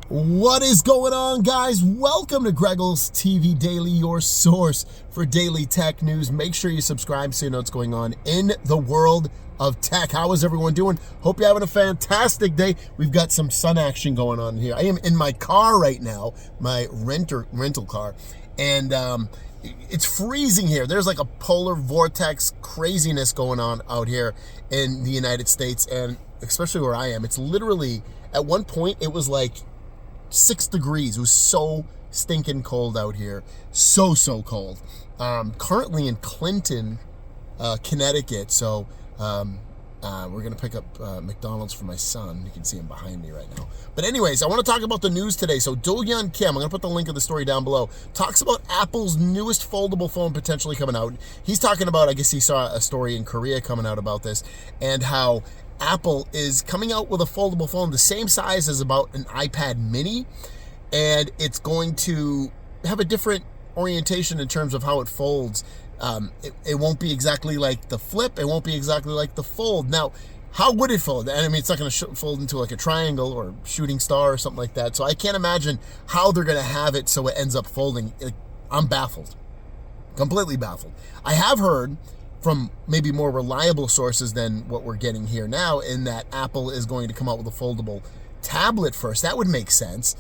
What is going on, guys? Welcome to Greggles TV Daily, your source for daily tech news. Make sure you subscribe so you know what's going on in the world of tech. How is everyone doing? Hope you're having a fantastic day. We've got some sun action going on here. I am in my car right now, my rental car, and it's freezing here. There's like a polar vortex craziness going on out here in the United States, and especially where I am. It's literally, at one point, it was like 6 degrees. It was so stinking cold out here. So cold. Currently in Clinton, Connecticut. So we're going to pick up McDonald's for my son. You can see him behind me right now. But anyways, I want to talk about the news today. So Do-Hyun Kim, I'm going to put the link of the story down below, talks about Apple's newest foldable phone potentially coming out. He's talking about, I guess he saw a story in Korea coming out about this, and how Apple is coming out with a foldable phone the same size as about an iPad mini, and it's going to have a different orientation in terms of how it folds. It won't be exactly like the Flip. It won't be exactly like the Fold. Now, how would it fold? I mean, it's not going to fold into like a triangle or shooting star or something like that. So I can't imagine how they're going to have it so it ends up folding. I'm baffled. Completely baffled. I have heard from maybe more reliable sources than what we're getting here now, in that Apple is going to come out with a foldable tablet first. That would make sense,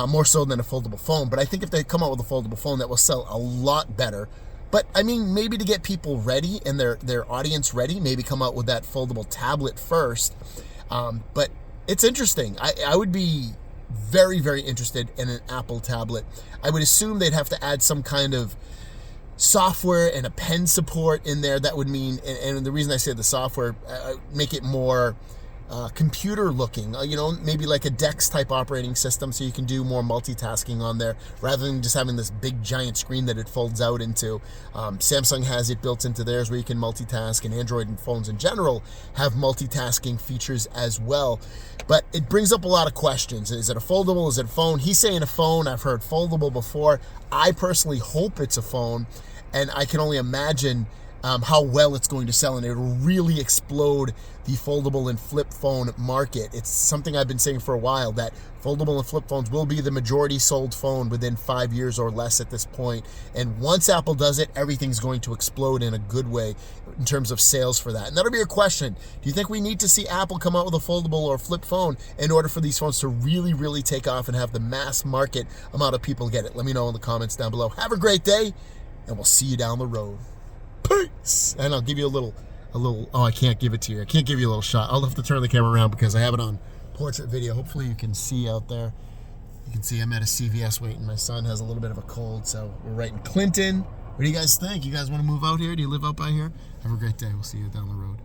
more so than a foldable phone. But I think if they come out with a foldable phone, that will sell a lot better. But I mean, maybe to get people ready and their audience ready, maybe come out with that foldable tablet first. But it's interesting. I would be very, very interested in an Apple tablet. I would assume they'd have to add some kind of software and a pen support in there. That would mean, and the reason I say the software, make it more computer looking, maybe like a DeX type operating system, so you can do more multitasking on there rather than just having this big giant screen that it folds out into. Samsung has it built into theirs where you can multitask, and Android and phones in general have multitasking features as well. But it brings up a lot of questions. Is it a foldable? Is it a phone? He's saying a phone. I've heard foldable before. I personally hope it's a phone, and I can only imagine how well it's going to sell, and it'll really explode the foldable and flip phone market. It's something I've been saying for a while, that foldable and flip phones will be the majority sold phone within 5 years or less at this point. And once Apple does it, everything's going to explode in a good way in terms of sales for that. And that'll be your question. Do you think we need to see Apple come out with a foldable or flip phone in order for these phones to really, really take off and have the mass market amount of people get it? Let me know in the comments down below. Have a great day, and we'll see you down the road. Peace. And I'll give you a little, oh, I can't give it to you. I can't give you a little shot. I'll have to turn the camera around because I have it on portrait video. Hopefully you can see out there. You can see I'm at a CVS waiting. My son has a little bit of a cold, so we're right in Clinton. What do you guys think? You guys want to move out here? Do you live out by here? Have a great day. We'll see you down the road.